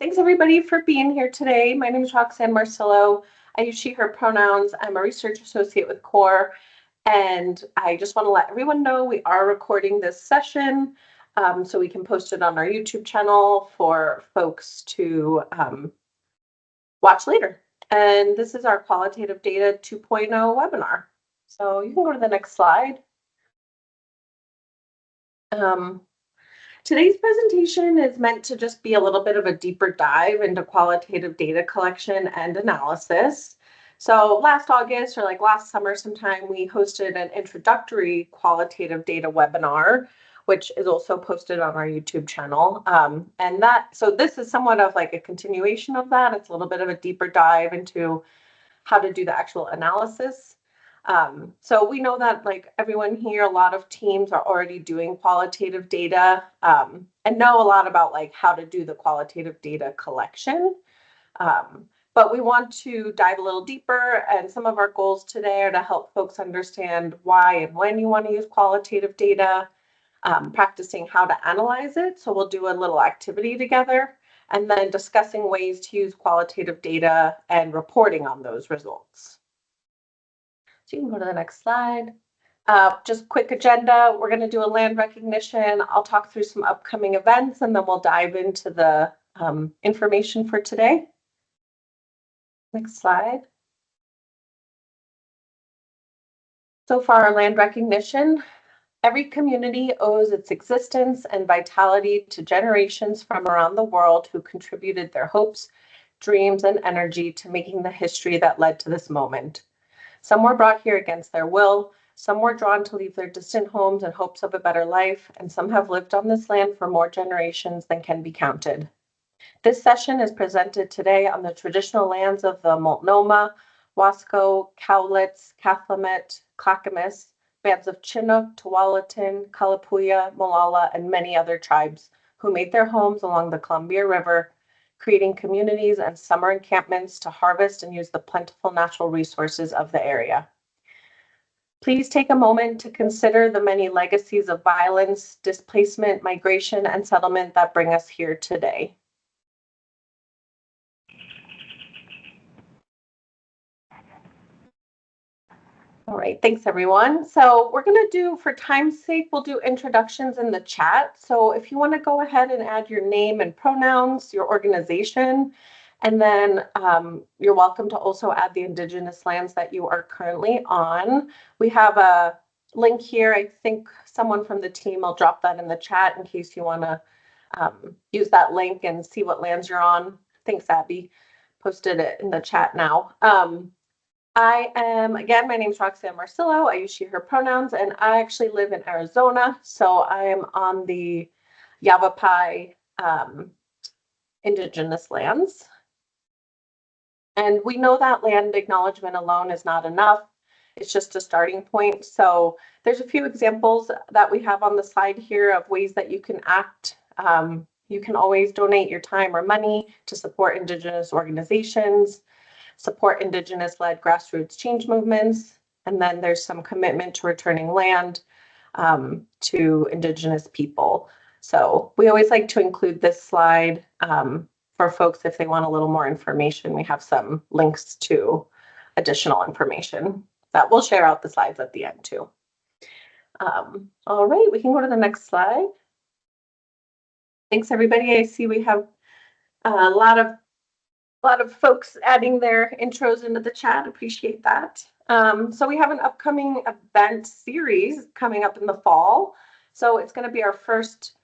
Thanks everybody for being here today. My name is Roxanne Marcillo. I use she, her pronouns. I'm a research associate with CORE, and I just want to let everyone know we are recording this session so we can post it on our YouTube channel for folks to watch later. And this is our Qualitative Data 2.0 webinar. So you can go to the next slide. Today's presentation is meant to just be a little bit of a deeper dive into qualitative data collection and analysis. So last August, or like last summer sometime, we hosted an introductory qualitative data webinar, which is also posted on our YouTube channel. So this is somewhat of like a continuation of that. It's a little bit of a deeper dive into how to do the actual analysis. So we know that like everyone here, a lot of teams are already doing qualitative data and know a lot about like how to do the qualitative data collection. But we want to dive a little deeper, and some of our goals today are to help folks understand why and when you want to use qualitative data, practicing how to analyze it. So we'll do a little activity together, and then discussing ways to use qualitative data and reporting on those results. So you can go to the next slide. Just quick agenda. We're going to do a land recognition. I'll talk through some upcoming events, and then we'll dive into the information for today. Next slide. So for our land recognition, every community owes its existence and vitality to generations from around the world who contributed their hopes, dreams, and energy to making the history that led to this moment. Some were brought here against their will, some were drawn to leave their distant homes in hopes of a better life, and some have lived on this land for more generations than can be counted. This session is presented today on the traditional lands of the Multnomah, Wasco, Cowlitz, Cathlamet, Clackamas, bands of Chinook, Tualatin, Kalapuya, Molalla, and many other tribes who made their homes along the Columbia River, creating communities and summer encampments to harvest and use the plentiful natural resources of the area. Please take a moment to consider the many legacies of violence, displacement, migration, and settlement that bring us here today. All right, thanks everyone. So we're going to do, for time's sake, we'll do introductions in the chat. So if you want to go ahead and add your name and pronouns, your organization, and then you're welcome to also add the Indigenous lands that you are currently on. We have a link here. I think someone from the team will drop that in the chat in case you want to use that link and see what lands you're on. Thanks, Abby. Posted it in the chat now. Again, my name is Roxanne Marcillo. I use she, her pronouns, and I actually live in Arizona. So I am on the Yavapai Indigenous lands. And we know that land acknowledgement alone is not enough. It's just a starting point. So there's a few examples that we have on the slide here of ways that you can act. You can always donate your time or money to support Indigenous organizations, support Indigenous-led grassroots change movements, and then there's some commitment to returning land to Indigenous people. So we always like to include this slide for folks if they want a little more information. We have some links to additional information that we'll share out the slides at the end too. All right, we can go to the next slide. Thanks everybody. I see we have a lot of folks adding their intros into the chat. Appreciate that. So we have an upcoming event series coming up in the fall. So it's going to be our first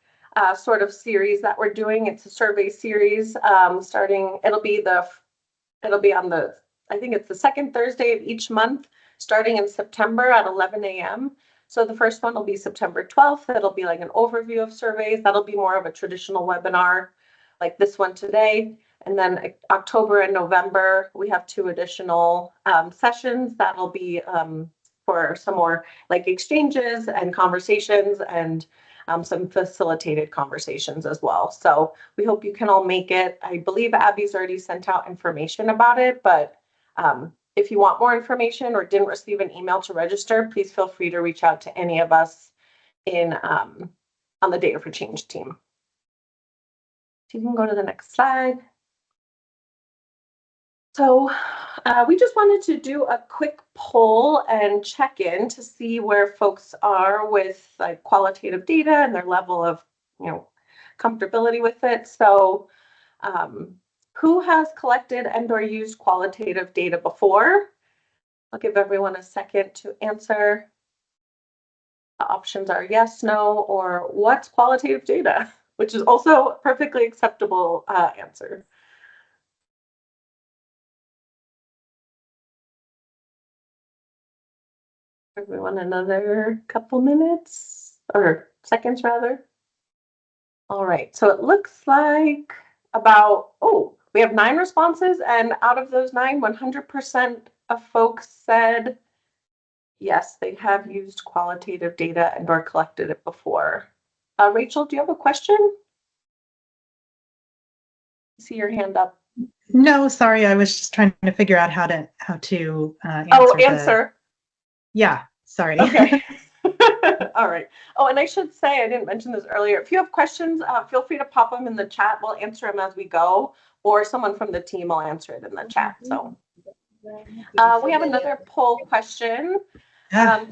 sort of series that we're doing. It's a survey series starting. It'll be on the, I think it's the second Thursday of each month, starting in September at 11 a.m. So the first one will be September 12th. It'll be like an overview of surveys. That'll be more of a traditional webinar like this one today. And then October and November, we have 2 additional sessions that'll be for some more like exchanges and conversations and some facilitated conversations as well. So we hope you can all make it. I believe Abby's already sent out information about it, but if you want more information or didn't receive an email to register, please feel free to reach out to any of us on the Data for Change team. You can go to the next slide. So we just wanted to do a quick poll and check in to see where folks are with like qualitative data and their level of, comfortability with it. So who has collected and or used qualitative data before? I'll give everyone a second to answer. The options are yes, no, or what's qualitative data, which is also a perfectly acceptable answer. Everyone another couple minutes or seconds rather. All right, so it looks like we have 9 responses, and out of those 9, 100% of folks said yes, they have used qualitative data and or collected it before. Rachel, do you have a question? See your hand up. No, sorry, I was just trying to figure out how to answer. Yeah, sorry. Okay. All right. Oh, and I should say, I didn't mention this earlier. If you have questions, feel free to pop them in the chat. We'll answer them as we go, or someone from the team will answer it in the chat. So we have another poll question. Does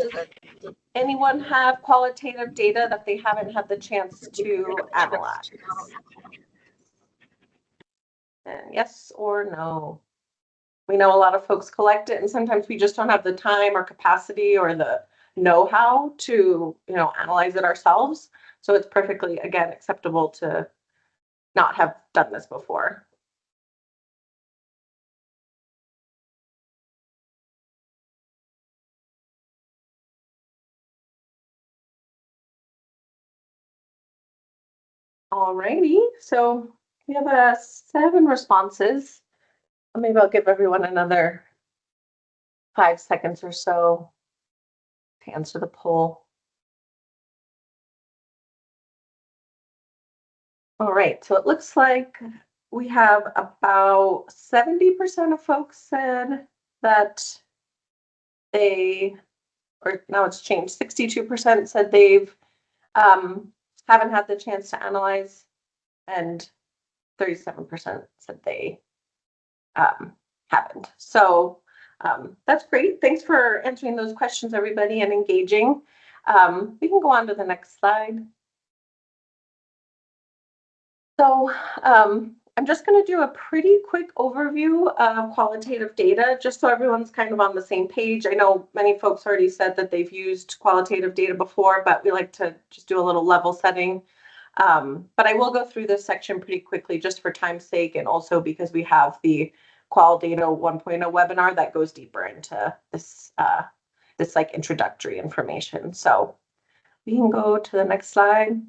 anyone have qualitative data that they haven't had the chance to analyze? And yes or no? We know a lot of folks collect it, and sometimes we just don't have the time or capacity or the know-how to, analyze it ourselves. So it's perfectly, again, acceptable to not have done this before. Alrighty, so we have 7 responses. Maybe I'll give everyone another 5 seconds or so to answer the poll. All right, so it looks like we have about 70% of folks said that or now it's changed, 62% said they've haven't had the chance to analyze, and 37% said they haven't. So that's great. Thanks for answering those questions, everybody, and engaging. We can go on to the next slide. So I'm just going to do a pretty quick overview of qualitative data, just so everyone's kind of on the same page. I know many folks already said that they've used qualitative data before, but we like to just do a little level setting. But I will go through this section pretty quickly just for time's sake, and also because we have the Qual Data 1.0 webinar that goes deeper into this, this like introductory information. So we can go to the next slide.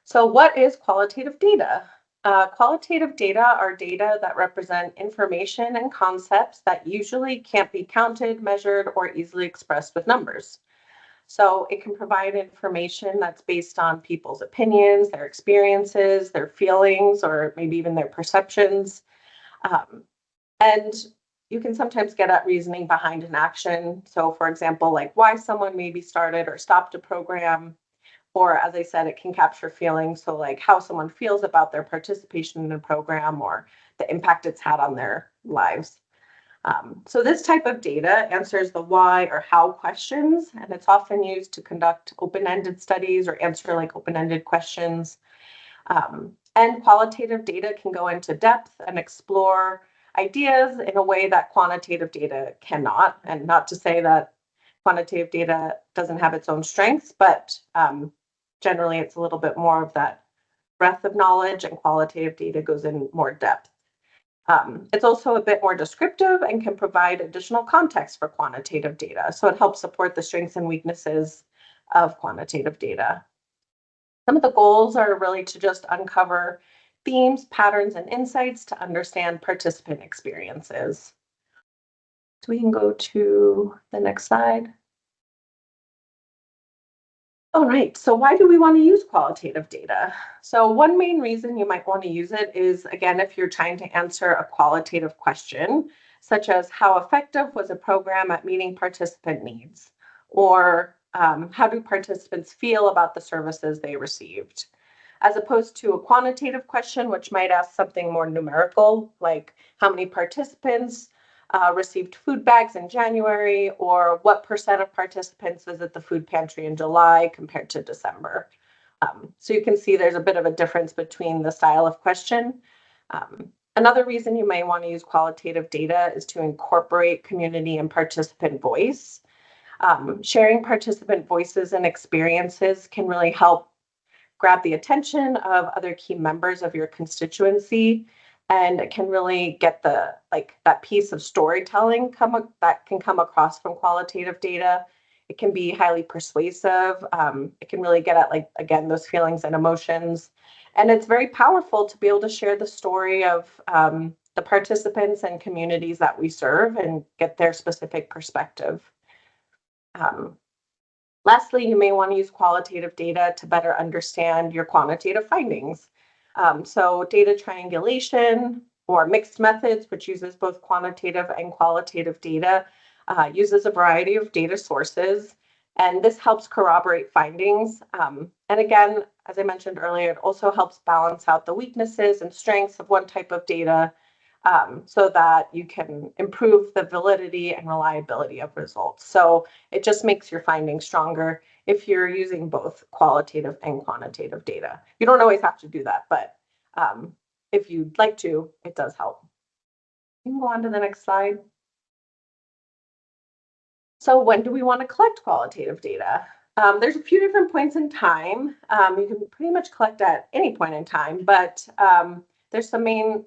So what is qualitative data? Qualitative data are data that represent information and concepts that usually can't be counted, measured, or easily expressed with numbers. So it can provide information that's based on people's opinions, their experiences, their feelings, or maybe even their perceptions. And you can sometimes get at reasoning behind an action. So for example, like why someone maybe started or stopped a program, or as I said, it can capture feelings. So like how someone feels about their participation in a program or the impact it's had on their lives. So this type of data answers the why or how questions, and it's often used to conduct open-ended studies or answer like open-ended questions. And qualitative data can go into depth and explore ideas in a way that quantitative data cannot. And not to say that quantitative data doesn't have its own strengths, but generally it's a little bit more of that breadth of knowledge, and qualitative data goes in more depth. It's also a bit more descriptive and can provide additional context for quantitative data. So it helps support the strengths and weaknesses of quantitative data. Some of the goals are really to just uncover themes, patterns, and insights to understand participant experiences. So we can go to the next slide. All right, so why do we want to use qualitative data? So one main reason you might want to use it is, again, if you're trying to answer a qualitative question, such as how effective was a program at meeting participant needs? Or how do participants feel about the services they received? as opposed to a quantitative question, which might ask something more numerical, like how many participants received food bags in January, or what percent of participants visit the food pantry in July compared to December. So you can see there's a bit of a difference between the style of question. Another reason you may want to use qualitative data is to incorporate community and participant voice. Sharing participant voices and experiences can really help grab the attention of other key members of your constituency, and it can really get the that piece of storytelling that can come across from qualitative data. It can be highly persuasive. It can really get at again those feelings and emotions, and it's very powerful to be able to share the story of the participants and communities that we serve and get their specific perspective. um, Lastly, you may want to use qualitative data to better understand your quantitative findings. So data triangulation or mixed methods, which uses both quantitative and qualitative data, uses a variety of data sources, and this helps corroborate findings. And again, as I mentioned earlier, it also helps balance out the weaknesses and strengths of one type of data, so that you can improve the validity and reliability of results. So it just makes your findings stronger if you're using both qualitative and quantitative data. You don't always have to do that, but if you'd like to, it does help. You can go on to the next slide. So when do we want to collect qualitative data? There's a few different points in time. You can pretty much collect at any point in time, but there's some main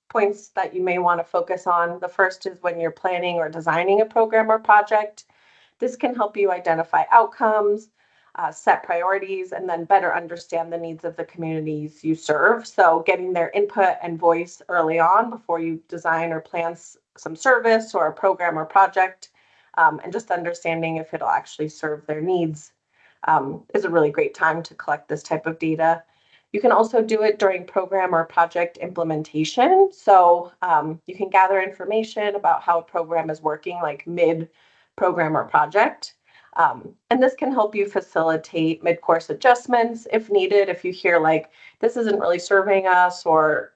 points that you may want to focus on. The first is when you're planning or designing a program or project. This can help you identify outcomes, set priorities, and then better understand the needs of the communities you serve. So getting their input and voice early on before you design or plan some service or a program or project, and just understanding if it'll actually serve their needs, is a really great time to collect this type of data. You can also do it during program or project implementation. So you can gather information about how a program is working, like mid program or project. And this can help you facilitate mid-course adjustments if needed. If you hear this isn't really serving us, or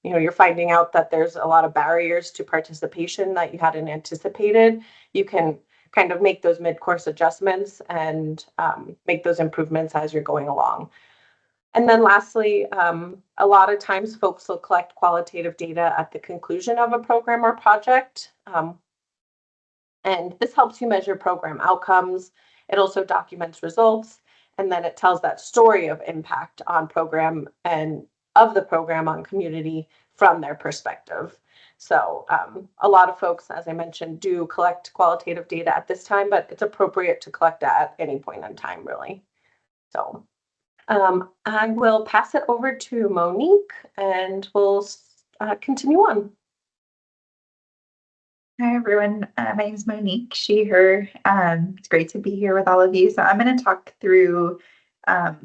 you're finding out that there's a lot of barriers to participation that you hadn't anticipated, you can kind of make those mid-course adjustments and make those improvements as you're going along. And then lastly, a lot of times folks will collect qualitative data at the conclusion of a program or project. And this helps you measure program outcomes. It also documents results, and then it tells that story of impact on program and of the program on community from their perspective. So a lot of folks, as I mentioned, do collect qualitative data at this time, but it's appropriate to collect that at any point in time, really. So I will pass it over to Monique, and we'll continue on. Hi, everyone. My name is Monique, she, her. It's great to be here with all of you. So I'm going to talk through a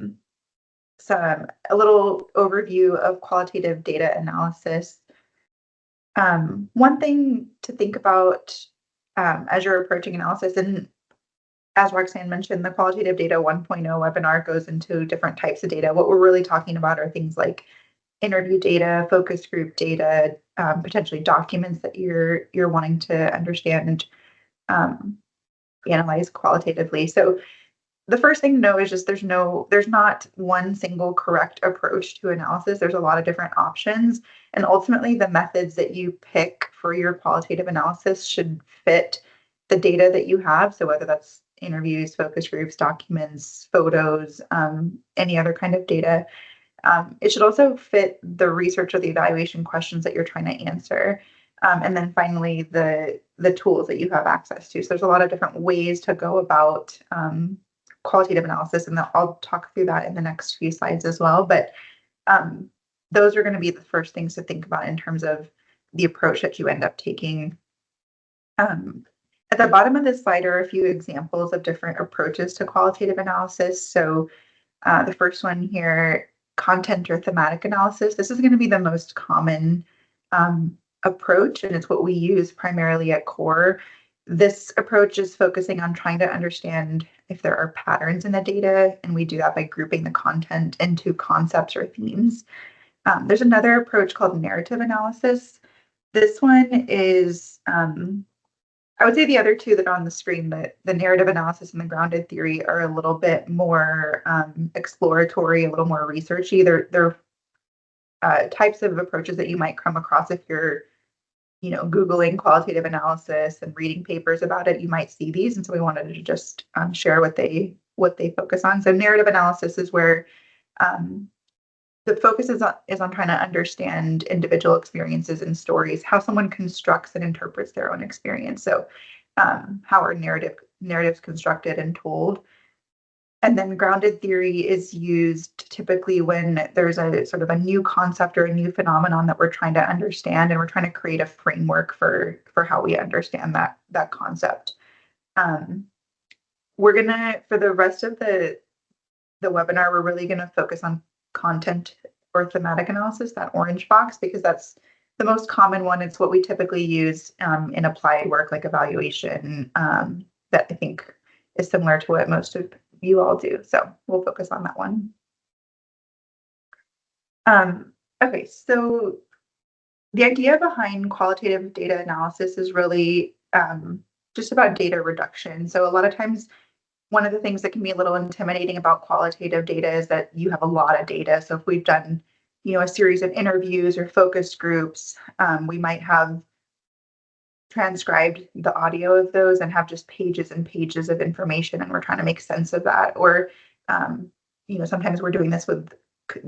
little overview of qualitative data analysis. One thing to think about as you're approaching analysis, and as Roxanne mentioned, the Qualitative Data 1.0 webinar goes into different types of data. What we're really talking about are things like interview data, focus group data, potentially documents that you're wanting to understand and analyze qualitatively. So the first thing to know is just there's not one single correct approach to analysis. There's a lot of different options, and ultimately the methods that you pick for your qualitative analysis should fit the data that you have. So whether that's interviews, focus groups, documents, photos, any other kind of data. It should also fit the research or the evaluation questions that you're trying to answer. And then finally, the tools that you have access to. So there's a lot of different ways to go about qualitative analysis, and I'll talk through that in the next few slides as well. But those are going to be the first things to think about in terms of the approach that you end up taking. At the bottom of this slide are a few examples of different approaches to qualitative analysis. So the first one here, content or thematic analysis. This is going to be the most common approach, and it's what we use primarily at CORE. This approach is focusing on trying to understand if there are patterns in the data, and we do that by grouping the content into concepts or themes. There's another approach called narrative analysis. This one is, I would say the other two that are on the screen, the narrative analysis and the grounded theory, are a little bit more exploratory, a little more researchy. They're types of approaches that you might come across if you're, Googling qualitative analysis and reading papers about it. You might see these, and so we wanted to just share what they focus on. So narrative analysis is where the focus is on trying to understand individual experiences and stories, how someone constructs and interprets their own experience. So how are narratives constructed and told? And then grounded theory is used typically when there's a sort of a new concept or a new phenomenon that we're trying to understand, and we're trying to create a framework for how we understand that concept. We're gonna, for the rest of the webinar, we're really gonna focus on content or thematic analysis, that orange box, because that's the most common one. It's what we typically use in applied work like evaluation, that I think is similar to what most of you all do. So we'll focus on that one. Okay, so the idea behind qualitative data analysis is really just about data reduction. So a lot of times, one of the things that can be a little intimidating about qualitative data is that you have a lot of data. So if we've done, a series of interviews or focus groups, we might have transcribed the audio of those and have just pages and pages of information, and we're trying to make sense of that. Or sometimes we're doing this with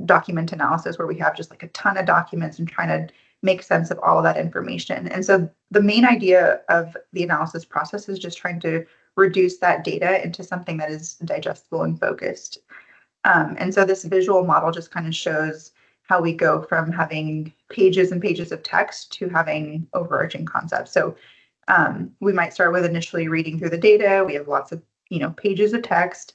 document analysis where we have just like a ton of documents and trying to make sense of all of that information. And so the main idea of the analysis process is just trying to reduce that data into something that is digestible and focused. And so this visual model just kind of shows how we go from having pages and pages of text to having overarching concepts. So we might start with initially reading through the data. We have lots of, pages of text.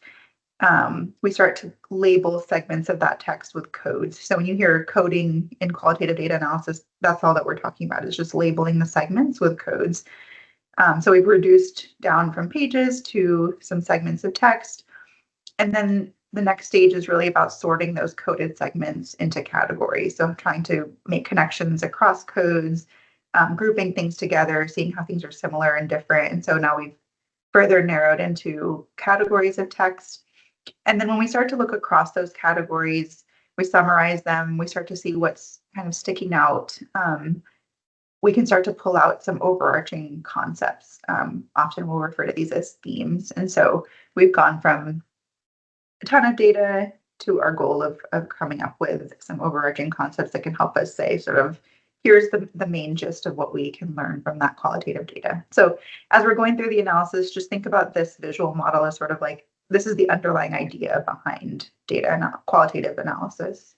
We start to label segments of that text with codes. So when you hear coding in qualitative data analysis, that's all that we're talking about, is just labeling the segments with codes. So we've reduced down from pages to some segments of text. And then the next stage is really about sorting those coded segments into categories. So I'm trying to make connections across codes, grouping things together, seeing how things are similar and different. And so now we've further narrowed into categories of text. And then when we start to look across those categories, we summarize them, we start to see what's kind of sticking out. We can start to pull out some overarching concepts. Often we'll refer to these as themes. And so we've gone from a ton of data to our goal of coming up with some overarching concepts that can help us say sort of, here's the main gist of what we can learn from that qualitative data. So as we're going through the analysis, just think about this visual model as sort of like, this is the underlying idea behind data and qualitative analysis.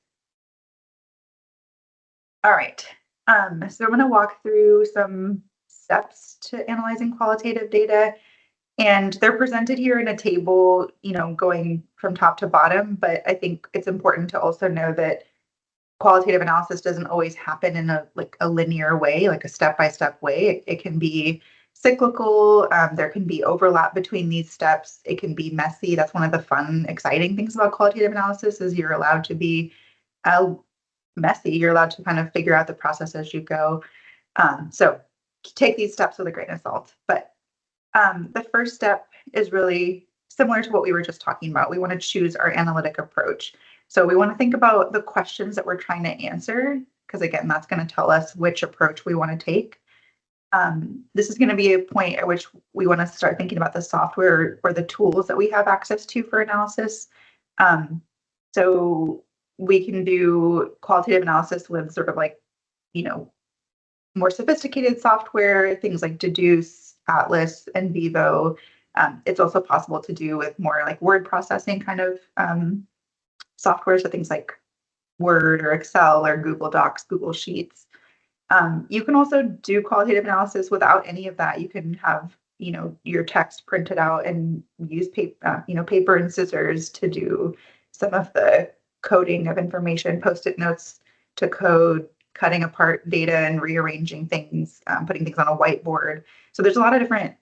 All right, so I'm going to walk through some steps to analyzing qualitative data. And they're presented here in a table, going from top to bottom. But I think it's important to also know that qualitative analysis doesn't always happen in a linear way, like a step-by-step way. It can be cyclical. There can be overlap between these steps. It can be messy. That's one of the fun, exciting things about qualitative analysis, is you're allowed to be messy. You're allowed to kind of figure out the process as you go. So take these steps with a grain of salt. But the first step is really similar to what we were just talking about. We want to choose our analytic approach. So we want to think about the questions that we're trying to answer, because again, that's going to tell us which approach we want to take. This is going to be a point at which we want to start thinking about the software or the tools that we have access to for analysis. So we can do qualitative analysis with sort of like, more sophisticated software, things like Deduce, Atlas, and Vivo. It's also possible to do with more like word processing kind of software, so things like Word or Excel or Google Docs, Google Sheets. You can also do qualitative analysis without any of that. You can have, your text printed out and use paper and scissors to do some of the coding of information, Post-it notes to code, cutting apart data and rearranging things, putting things on a whiteboard. So there's a lot of different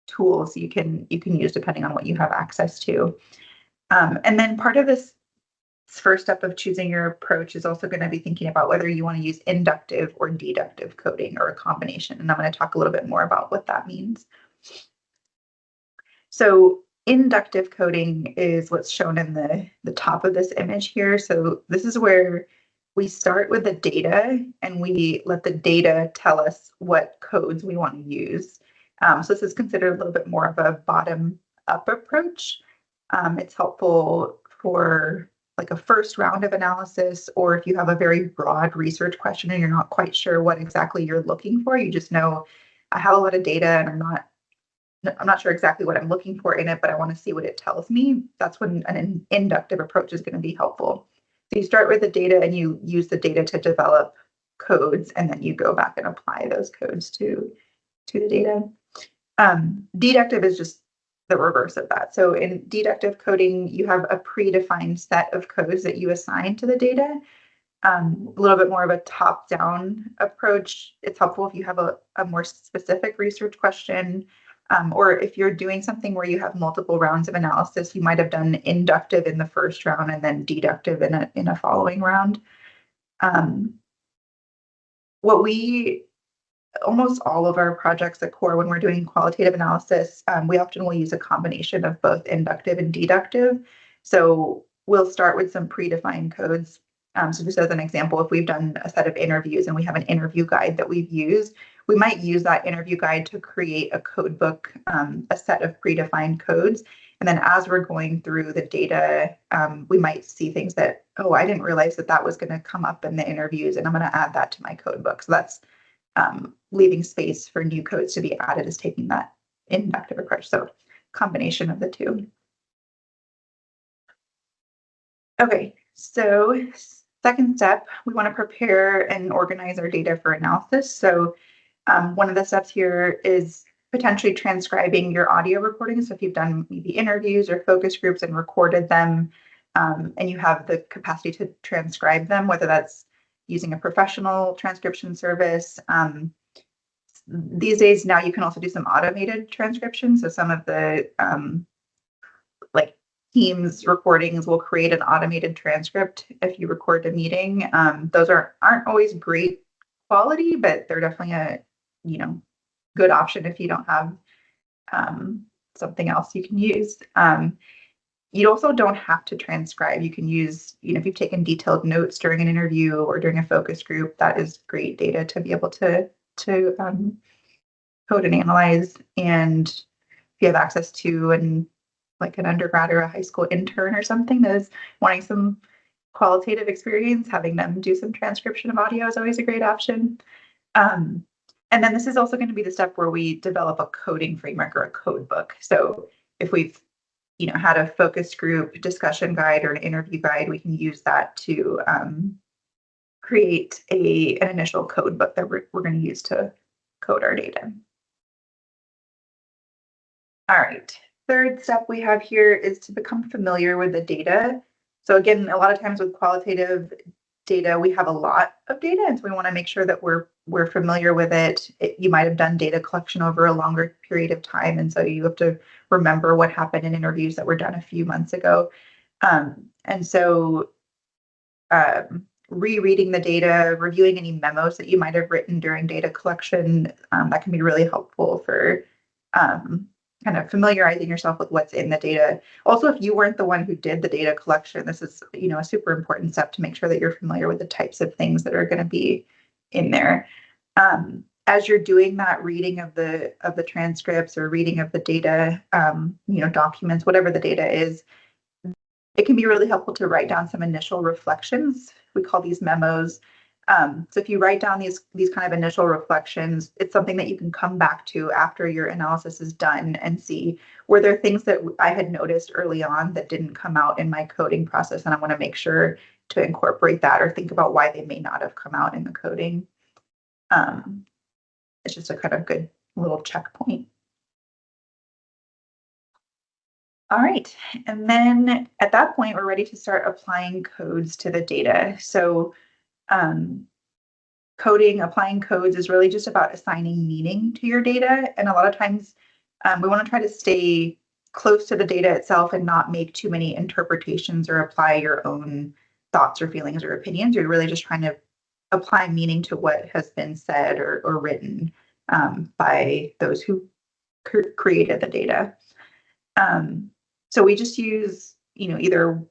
tools you can use depending on what you have access to. And then part of this first step of choosing your approach is also going to be thinking about whether you want to use inductive or deductive coding or a combination. And I'm going to talk a little bit more about what that means. So inductive coding is what's shown in the top of this image here. So this is where we start with the data and we let the data tell us what codes we want to use. So this is considered a little bit more of a bottom-up approach. It's helpful for like a first round of analysis, or if you have a very broad research question and you're not quite sure what exactly you're looking for, you just know I have a lot of data and I'm not sure exactly what I'm looking for in it, but I want to see what it tells me. That's when an inductive approach is going to be helpful. So you start with the data and you use the data to develop codes, and then you go back and apply those codes to the data. Deductive is just the reverse of that. So in deductive coding, you have a predefined set of codes that you assign to the data. A little bit more of a top-down approach. It's helpful if you have a more specific research question, or if you're doing something where you have multiple rounds of analysis, you might have done inductive in the first round and then deductive in a following round. Almost all of our projects at CORE, when we're doing qualitative analysis, we often will use a combination of both inductive and deductive. So we'll start with some predefined codes. So just as an example, if we've done a set of interviews and we have an interview guide that we've used, we might use that interview guide to create a code book, a set of predefined codes. And then as we're going through the data, we might see things that, oh, I didn't realize that was going to come up in the interviews, and I'm going to add that to my code book. So that's leaving space for new codes to be added is taking that inductive approach. So combination of the two. Okay, so second step, we want to prepare and organize our data for analysis. So one of the steps here is potentially transcribing your audio recordings. So if you've done maybe interviews or focus groups and recorded them, and you have the capacity to transcribe them, whether that's using a professional transcription service. These days now you can also do some automated transcription. So some of the like Teams recordings will create an automated transcript if you record a meeting. Those aren't always great quality, but they're definitely a good option if you don't have something else you can use. You also don't have to transcribe. You can use, if you've taken detailed notes during an interview or during a focus group, that is great data to be able to code and analyze. And if you have access to an undergrad or a high school intern or something that is wanting some qualitative experience, having them do some transcription of audio is always a great option. And then this is also going to be the step where we develop a coding framework or a code book. So if we've had a focus group discussion guide or an interview guide, we can use that to create an initial code book that we're going to use to code our data. All right. Third step we have here is to become familiar with the data. So again, a lot of times with qualitative data, we have a lot of data, and so we want to make sure that we're familiar with it. You might have done data collection over a longer period of time, and so you have to remember what happened in interviews that were done a few months ago. And so rereading the data, reviewing any memos that you might have written during data collection, that can be really helpful for kind of familiarizing yourself with what's in the data. Also, if you weren't the one who did the data collection, this is a super important step to make sure that you're familiar with the types of things that are going to be in there. As you're doing that reading of the transcripts or reading of the data, documents, whatever the data is, it can be really helpful to write down some initial reflections. We call these memos. So if you write down these kind of initial reflections, it's something that you can come back to after your analysis is done and see, were there things that I had noticed early on that didn't come out in my coding process, and I want to make sure to incorporate that or think about why they may not have come out in the coding. It's just a kind of good little checkpoint. All right, and then at that point, we're ready to start applying codes to the data. So applying codes is really just about assigning meaning to your data. And a lot of times We want to try to stay close to the data itself and not make too many interpretations or apply your own thoughts or feelings or opinions. You're really just trying to apply meaning to what has been said or written by those who created the data. So we just use, either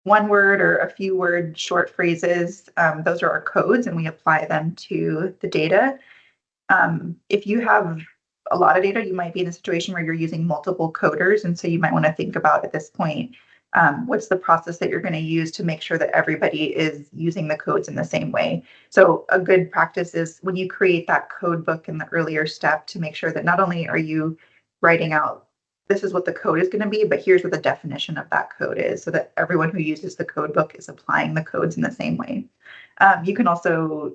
one word or a few word short phrases. Those are our codes, and we apply them to the data. If you have a lot of data, you might be in a situation where you're using multiple coders. And so you might want to think about at this point, what's the process that you're going to use to make sure that everybody is using the codes in the same way. So a good practice is when you create that code book in the earlier step to make sure that not only are you writing out, this is what the code is going to be, but here's what the definition of that code is, so that everyone who uses the code book is applying the codes in the same way. You can also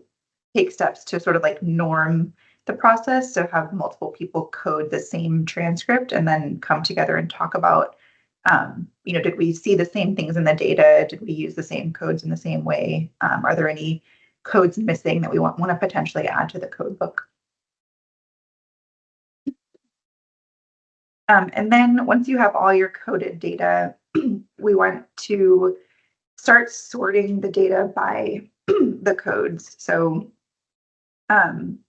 take steps to sort of like norm the process. So have multiple people code the same transcript and then come together and talk about, did we see the same things in the data? Did we use the same codes in the same way? Are there any codes missing that we want to potentially add to the code book? And then once you have all your coded data, we want to start sorting the data by the codes. So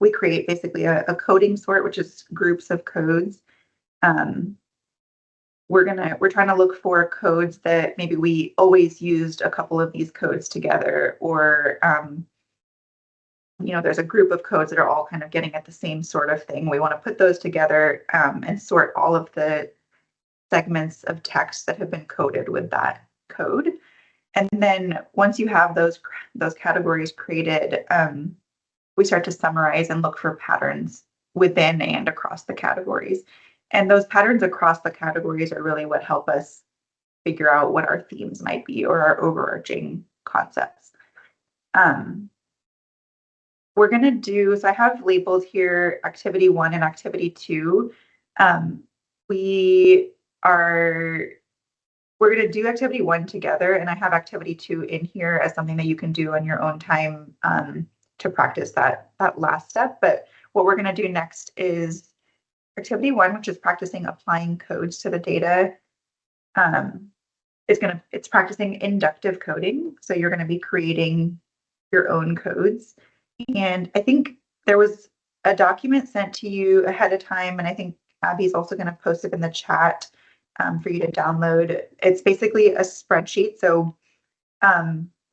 we create basically a coding sort, which is groups of codes. We're trying to look for codes that maybe we always used a couple of these codes together, or there's a group of codes that are all kind of getting at the same sort of thing. We want to put those together and sort all of the segments of text that have been coded with that code. And then once you have those categories created, we start to summarize and look for patterns within and across the categories. And those patterns across the categories are really what help us figure out what our themes might be or our overarching concepts. We're going to do, so I have labeled here activity 1 and activity 2. We're going to do activity 1 together, and I have activity 2 in here as something that you can do on your own time to practice that last step. But what we're going to do next is activity 1, which is practicing applying codes to the data. It's practicing inductive coding. So you're going to be creating your own codes. And I think there was a document sent to you ahead of time, and I think Abby's also going to post it in the chat for you to download. It's basically a spreadsheet. So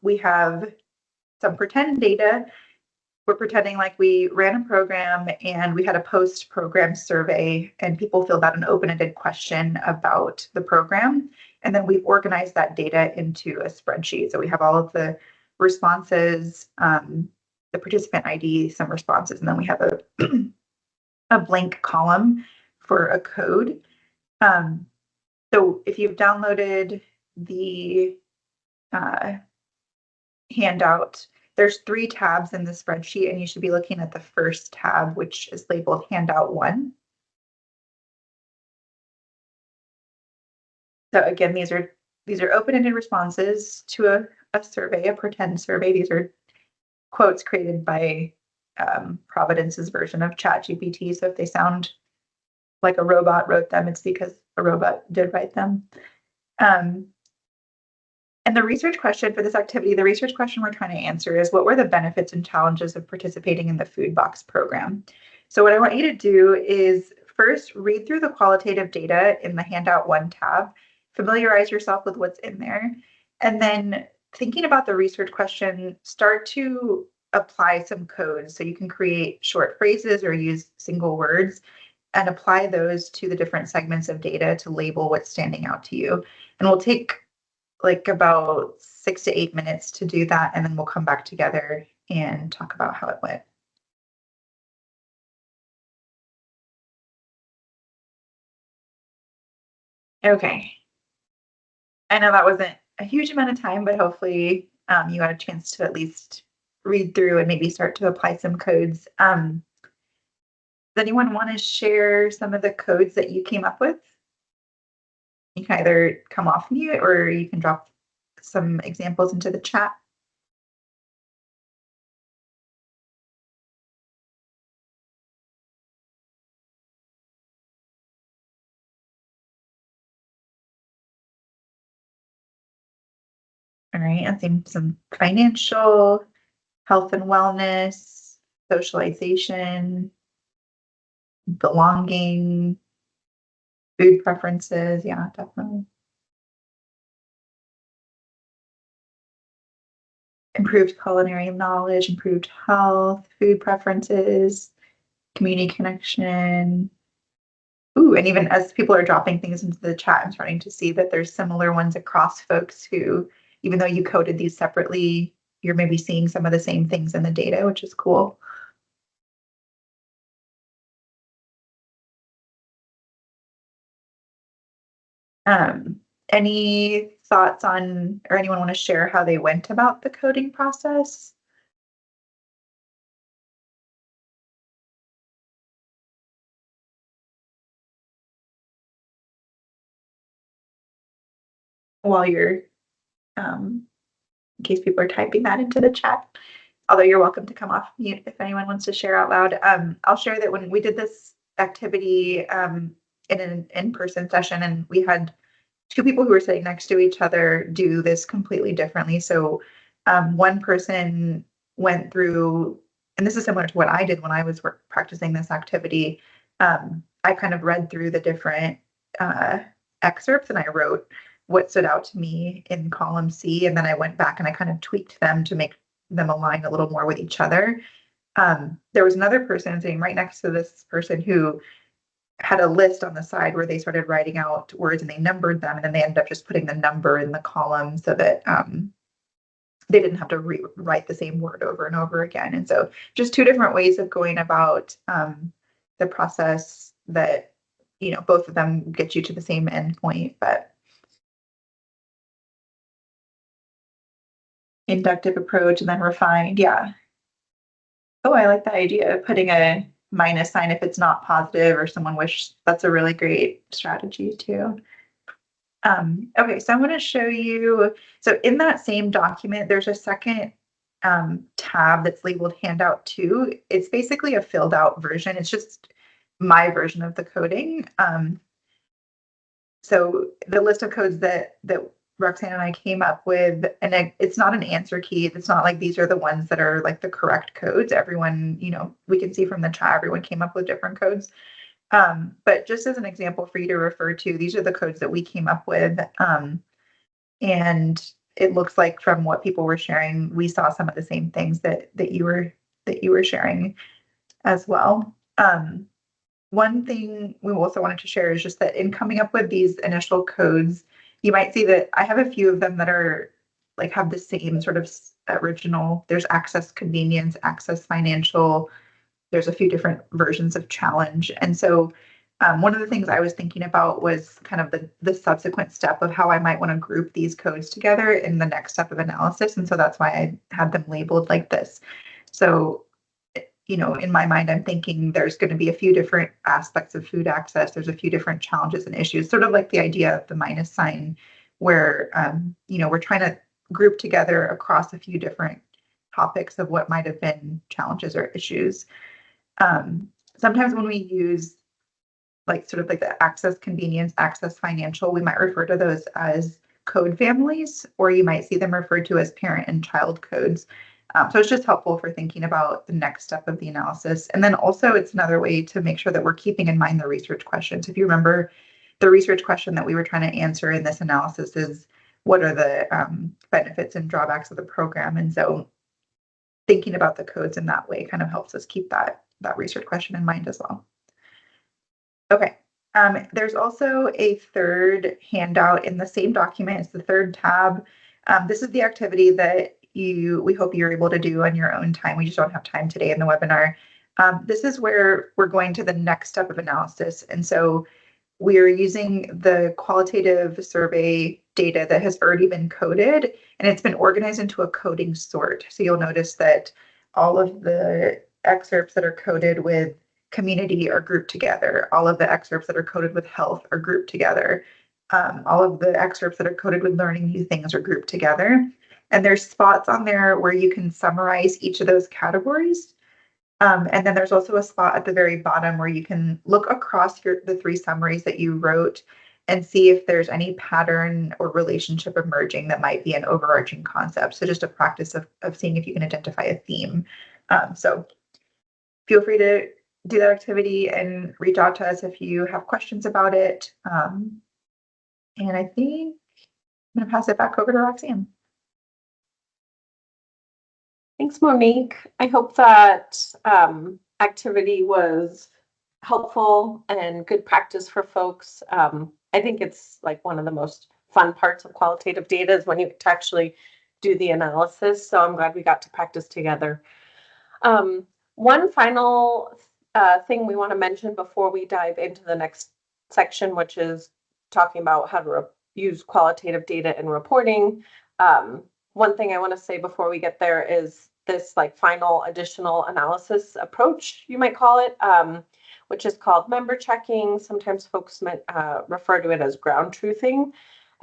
we have some pretend data. We're pretending like we ran a program and we had a post-program survey, and people filled out an open-ended question about the program. And then we've organized that data into a spreadsheet. So we have all of the responses, the participant ID, some responses, and then we have a blank column for a code. So if you've downloaded the handout, there's 3 tabs in the spreadsheet, and you should be looking at the first tab, which is labeled handout 1. So again, these are open-ended responses to a survey, a pretend survey. These are quotes created by Providence's version of ChatGPT. So if they sound like a robot wrote them, it's because a robot did write them. And the research question for this activity, the research question we're trying to answer is, what were the benefits and challenges of participating in the Food Box program? So what I want you to do is first read through the qualitative data in the handout 1 tab, familiarize yourself with what's in there, and then thinking about the research question, start to apply some codes. So you can create short phrases or use single words and apply those to the different segments of data to label what's standing out to you. And we'll take like about 6 to 8 minutes to do that, and then we'll come back together and talk about how it went. Okay. I know that wasn't a huge amount of time, but hopefully you had a chance to at least read through and maybe start to apply some codes. Does anyone want to share some of the codes that you came up with? You can either come off mute or you can drop some examples into the chat. right, and some financial, health and wellness, socialization, belonging, food preferences. Yeah, definitely. Improved culinary knowledge, improved health, food preferences, community connection. Ooh, and even as people are dropping things into the chat, I'm starting to see that there's similar ones across folks who, even though you coded these separately, you're maybe seeing some of the same things in the data, which is cool. Any thoughts on, or anyone want to share how they went about the coding process? While you're, in case people are typing that into the chat, although you're welcome to come off mute if anyone wants to share out loud. I'll share that when we did this activity in an in-person session, and we had two people who were sitting next to each other do this completely differently. So one person went through, and this is similar to what I did when I was practicing this activity. I kind of read through the different excerpts and I wrote what stood out to me in column C, and then I went back and I kind of tweaked them to make them align a little more with each other. There was another person sitting right next to this person who had a list on the side where they started writing out words and they numbered them, and then they ended up just putting the number in the column so that they didn't have to rewrite the same word over and over again. And so just two different ways of going about the process that, both of them get you to the same endpoint, but inductive approach and then refined. Yeah. Oh, I like the idea of putting a minus sign if it's not positive or someone wished. That's a really great strategy too. Okay, so I'm going to show you. So in that same document, there's a second tab that's labeled Handout 2. It's basically a filled out version. It's just my version of the coding. So the list of codes that Roxanne and I came up with, and it's not an answer key. It's not like these are the ones that are like the correct codes. Everyone, we can see from the chat, everyone came up with different codes. But just as an example for you to refer to, these are the codes that we came up with. And it looks like from what people were sharing, we saw some of the same things that you were sharing as well. One thing we also wanted to share is just that in coming up with these initial codes, you might see that I have a few of them that are have the same sort of original. There's access convenience, access financial. There's a few different versions of challenge. And so one of the things I was thinking about was kind of the subsequent step of how I might want to group these codes together in the next step of analysis. And so that's why I had them labeled like this. So, in my mind, I'm thinking there's going to be a few different aspects of food access. There's a few different challenges and issues, sort of like the idea of the minus sign, where, we're trying to group together across a few different topics of what might have been challenges or issues. Sometimes when we use sort of like the access convenience, access financial, we might refer to those as code families, or you might see them referred to as parent and child codes. So it's just helpful for thinking about the next step of the analysis. And then also it's another way to make sure that we're keeping in mind the research questions. If you remember, the research question that we were trying to answer in this analysis is, what are the benefits and drawbacks of the program? And so thinking about the codes in that way kind of helps us keep that research question in mind as well. Okay. There's also a third handout in the same document. It's the third tab. This is the activity that we hope you're able to do on your own time. We just don't have time today in the webinar. This is where we're going to the next step of analysis. And so we're using the qualitative survey data that has already been coded, and it's been organized into a coding sort. So you'll notice that all of the excerpts that are coded with community are grouped together. All of the excerpts that are coded with health are grouped together. All of the excerpts that are coded with learning new things are grouped together. And there's spots on there where you can summarize each of those categories. And then there's also a spot at the very bottom where you can look across the three summaries that you wrote and see if there's any pattern or relationship emerging that might be an overarching concept. So just a practice of seeing if you can identify a theme. So feel free to do that activity and reach out to us if you have questions about it. And I think I'm going to pass it back over to Roxanne. Thanks, Monique. I hope that activity was helpful and good practice for folks. I think it's like one of the most fun parts of qualitative data is when you get to actually do the analysis. So I'm glad we got to practice together. One final thing we want to mention before we dive into the next section, which is talking about how to use qualitative data in reporting. One thing I want to say before we get there is this like final additional analysis approach, you might call it, which is called member checking. Sometimes folks might refer to it as ground truthing.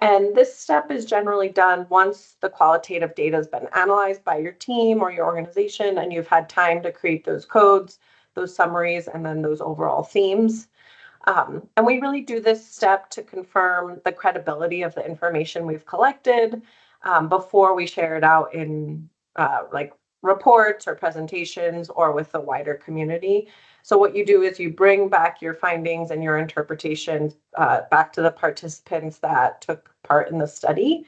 And this step is generally done once the qualitative data has been analyzed by your team or your organization, and you've had time to create those codes, those summaries, and then those overall themes. And we really do this step to confirm the credibility of the information we've collected before we share it out in like reports or presentations or with the wider community. So what you do is you bring back your findings and your interpretations back to the participants that took part in the study,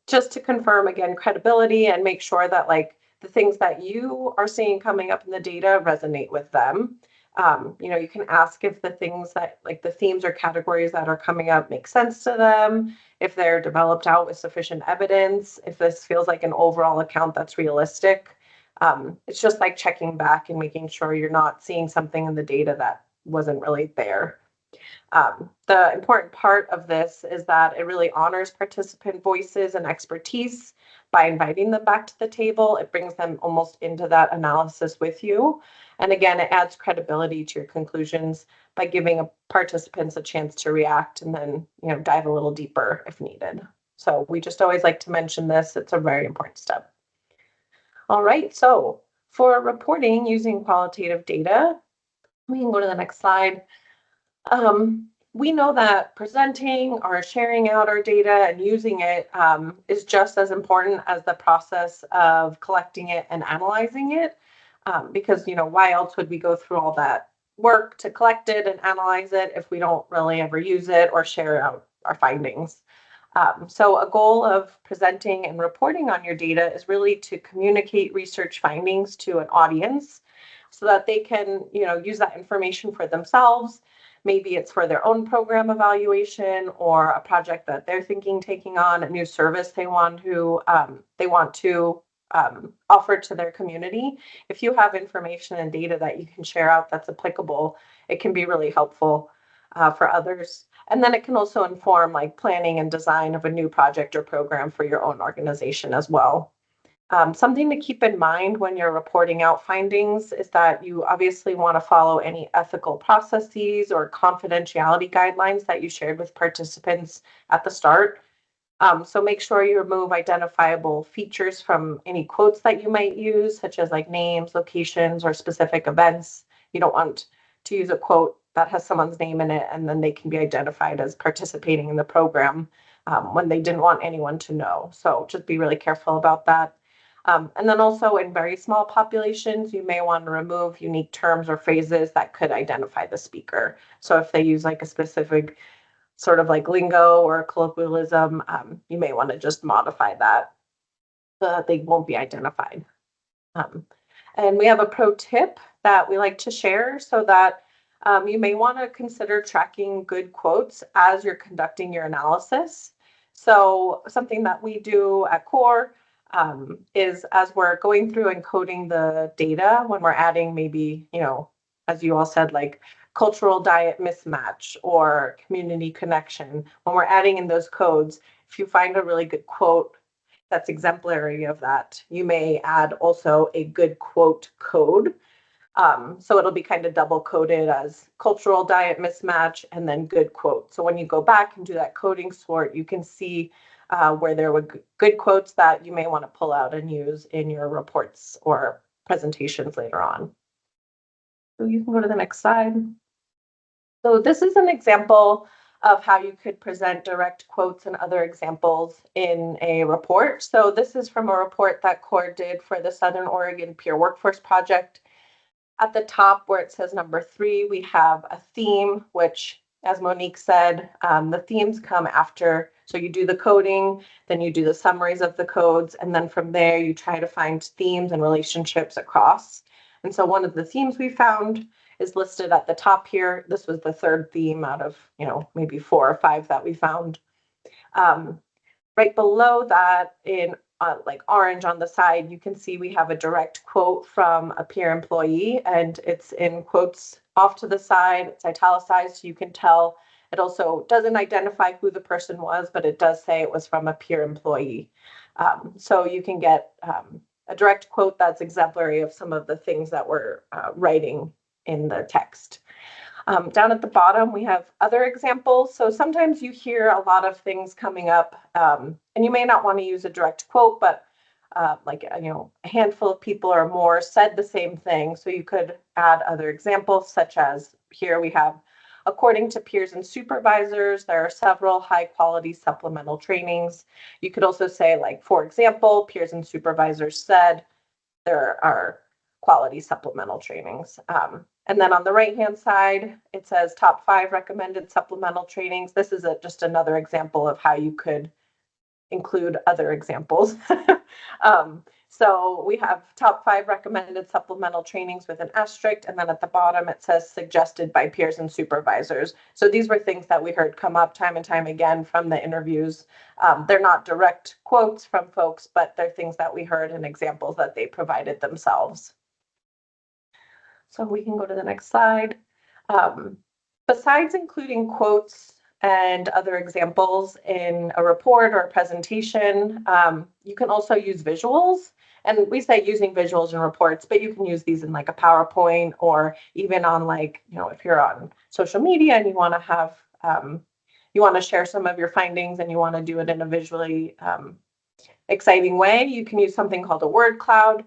just to confirm again credibility and make sure that like the things that you are seeing coming up in the data resonate with them. You can ask if the things that like the themes or categories that are coming up make sense to them, if they're developed out with sufficient evidence, if this feels like an overall account that's realistic. It's just like checking back and making sure you're not seeing something in the data that wasn't really there. The important part of this is that it really honors participant voices and expertise by inviting them back to the table. It brings them almost into that analysis with you. And again, it adds credibility to your conclusions by giving participants a chance to react and then, dive a little deeper if needed. So we just always like to mention this. It's a very important step. All right, so for reporting using qualitative data, we can go to the next slide. We know that presenting or sharing out our data and using it is just as important as the process of collecting it and analyzing it. Because, why else would we go through all that work to collect it and analyze it if we don't really ever use it or share out our findings? So a goal of presenting and reporting on your data is really to communicate research findings to an audience so that they can, use that information for themselves. Maybe it's for their own program evaluation or a project that they're thinking taking on, a new service they want to offer to their community. If you have information and data that you can share out that's applicable, it can be really helpful for others. And then it can also inform like planning and design of a new project or program for your own organization as well. Something to keep in mind when you're reporting out findings is that you obviously want to follow any ethical processes or confidentiality guidelines that you shared with participants at the start. So make sure you remove identifiable features from any quotes that you might use, such as like names, locations, or specific events. You don't want to use a quote that has someone's name in it and then they can be identified as participating in the program when they didn't want anyone to know. So just be really careful about that. And then also in very small populations, you may want to remove unique terms or phrases that could identify the speaker. So if they use like a specific sort of like lingo or colloquialism, you may want to just modify that so that they won't be identified. And we have a pro tip that we like to share so that you may want to consider tracking good quotes as you're conducting your analysis. So something that we do at CORE is as we're going through and coding the data, when we're adding maybe, as you all said, like cultural diet mismatch or community connection, when we're adding in those codes, if you find a really good quote that's exemplary of that, you may add also a good quote code. So it'll be kind of double coded as cultural diet mismatch and then good quote. So when you go back and do that coding sort, you can see where there were good quotes that you may want to pull out and use in your reports or presentations later on. So you can go to the next slide. So this is an example of how you could present direct quotes and other examples in a report. So this is from a report that CORE did for the Southern Oregon Peer Workforce Project. At the top where it says number 3, we have a theme, which, as Monique said, the themes come after. So you do the coding, then you do the summaries of the codes, and then from there you try to find themes and relationships across. And so one of the themes we found is listed at the top here. This was the 3rd theme out of, maybe 4 or 5 that we found. Right below that, in like orange on the side, you can see we have a direct quote from a peer employee, and it's in quotes off to the side. It's italicized, so you can tell. It also doesn't identify who the person was, but it does say it was from a peer employee. So you can get a direct quote that's exemplary of some of the things that we're writing in the text. Down at the bottom, we have other examples. So sometimes you hear a lot of things coming up, and you may not want to use a direct quote, but a handful of people or more said the same thing. So you could add other examples, such as here we have, according to peers and supervisors, there are several high-quality supplemental trainings. You could also say, like, for example, peers and supervisors said there are quality supplemental trainings. And then on the right-hand side, it says top 5 recommended supplemental trainings. This is just another example of how you could include other examples. So we have top 5 recommended supplemental trainings with an asterisk, and then at the bottom it says suggested by peers and supervisors. So these were things that we heard come up time and time again from the interviews. They're not direct quotes from folks, but they're things that we heard and examples that they provided themselves. So we can go to the next slide. Besides including quotes and other examples in a report or a presentation, you can also use visuals. And we say using visuals in reports, but you can use these in like a PowerPoint, or even on, like, if you're on social media and you want to have, you want to share some of your findings and you want to do it in a visually exciting way, you can use something called a word cloud.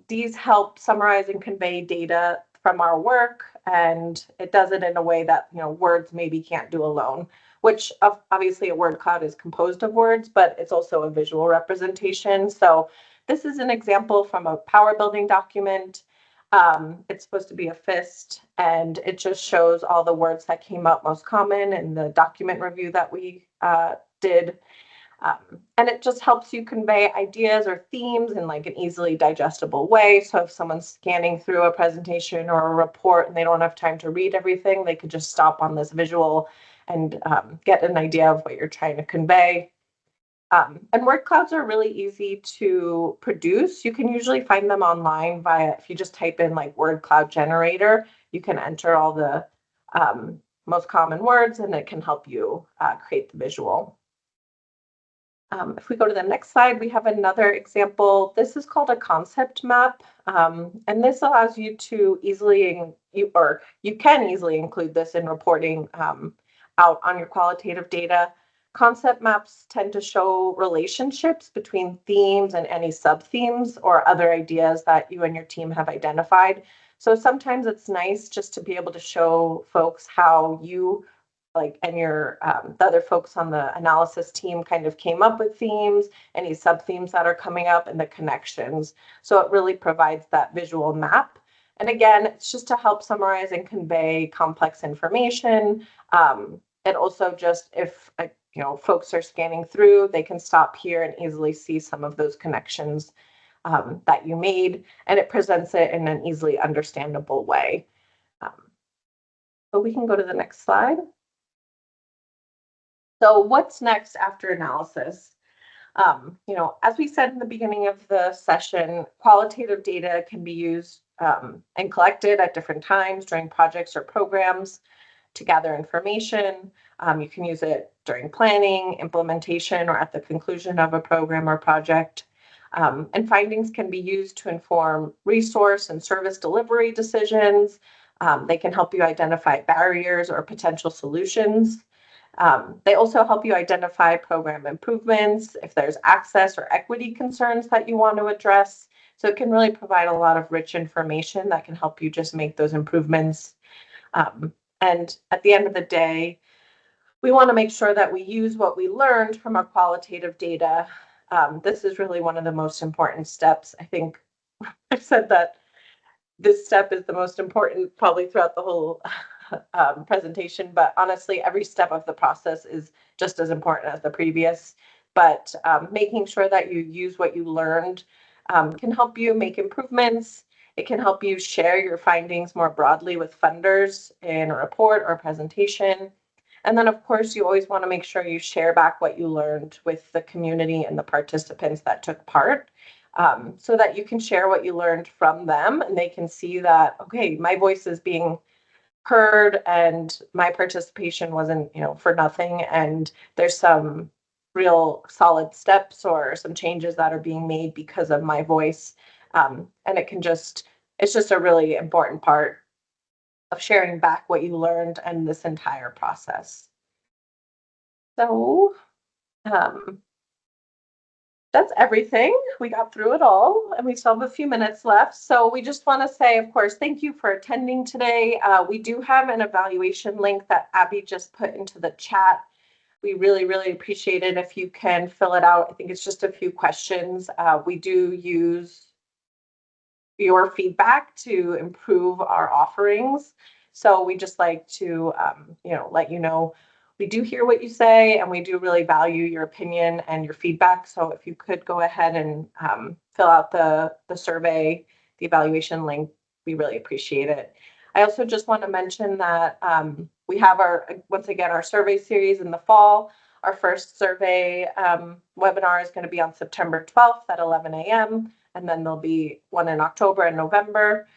These help summarize and convey data from our work, and it does it in a way that words maybe can't do alone, which obviously a word cloud is composed of words, but it's also a visual representation. So this is an example from a power building document. It's supposed to be a FIST, and it just shows all the words that came up most common in the document review that we did. And it just helps you convey ideas or themes in like an easily digestible way. So if someone's scanning through a presentation or a report and they don't have time to read everything, they could just stop on this visual and get an idea of what you're trying to convey. And word clouds are really easy to produce. You can usually find them online if you just type in like word cloud generator, you can enter all the most common words, and it can help you create the visual. If we go to the next slide, we have another example. This is called a concept map, and this allows you to you can easily include this in reporting out on your qualitative data. Concept maps tend to show relationships between themes and any sub-themes or other ideas that you and your team have identified. So sometimes it's nice just to be able to show folks how you and your the other folks on the analysis team kind of came up with themes, any sub-themes that are coming up, and the connections. So it really provides that visual map. And again, it's just to help summarize and convey complex information. And also just if folks are scanning through, they can stop here and easily see some of those connections that you made, and it presents it in an easily understandable way. So we can go to the next slide. So what's next after analysis? As we said in the beginning of the session, qualitative data can be used and collected at different times during projects or programs to gather information. You can use it during planning, implementation, or at the conclusion of a program or project. And findings can be used to inform resource and service delivery decisions. They can help you identify barriers or potential solutions. They also help you identify program improvements, if there's access or equity concerns that you want to address. So it can really provide a lot of rich information that can help you just make those improvements. And at the end of the day, we want to make sure that we use what we learned from our qualitative data. This is really one of the most important steps. I think I've said that this step is the most important probably throughout the whole presentation, but honestly, every step of the process is just as important as the previous. But making sure that you use what you learned can help you make improvements. It can help you share your findings more broadly with funders in a report or presentation. And then, of course, you always want to make sure you share back what you learned with the community and the participants that took part, so that you can share what you learned from them and they can see that, okay, my voice is being heard and my participation wasn't, for nothing. And there's some real solid steps or some changes that are being made because of my voice. And it's just a really important part of sharing back what you learned and this entire process. So that's everything. We got through it all and we still have a few minutes left. So we just want to say, of course, thank you for attending today. We do have an evaluation link that Abby just put into the chat. We really, really appreciate it if you can fill it out. I think it's just a few questions. We do use your feedback to improve our offerings. So we just like to, let you know, we do hear what you say and we do really value your opinion and your feedback. So if you could go ahead and fill out the survey, the evaluation link, we really appreciate it. I also just want to mention that we have once again, our survey series in the fall. Our first survey webinar is going to be on September 12th at 11 a.m. And then there'll be one in October and November.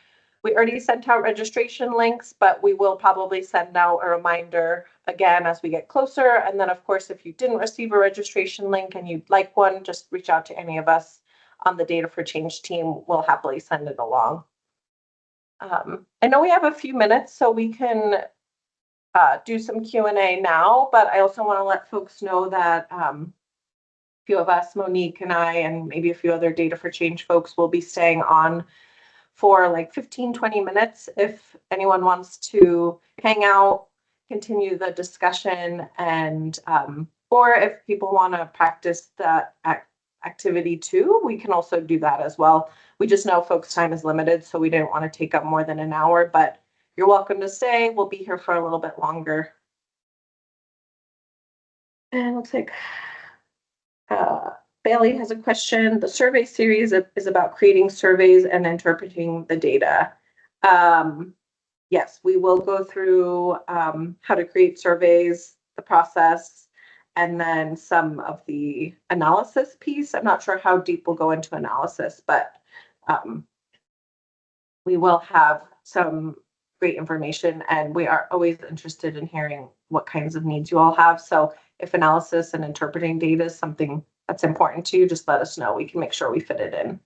We already sent out registration links, but we will probably send out a reminder again as we get closer. And then, of course, if you didn't receive a registration link and you'd like one, just reach out to any of us on the Data for Change team. We'll happily send it along. I know we have a few minutes, so we can do some Q&A now, but I also want to let folks know that few of us, Monique and I, and maybe a few other Data for Change folks will be staying on for like 15-20 minutes if anyone wants to hang out, continue the discussion, and or if people want to practice that activity too, we can also do that as well. We just know folks' time is limited, so we didn't want to take up more than an hour, but you're welcome to stay. We'll be here for a little bit longer. And looks like Bailey has a question. The survey series is about creating surveys and interpreting the data. Yes, we will go through how to create surveys, the process, and then some of the analysis piece. I'm not sure how deep we'll go into analysis, but we will have some great information, and we are always interested in hearing what kinds of needs you all have. So if analysis and interpreting data is something that's important to you, just let us know. We can make sure we fit it in.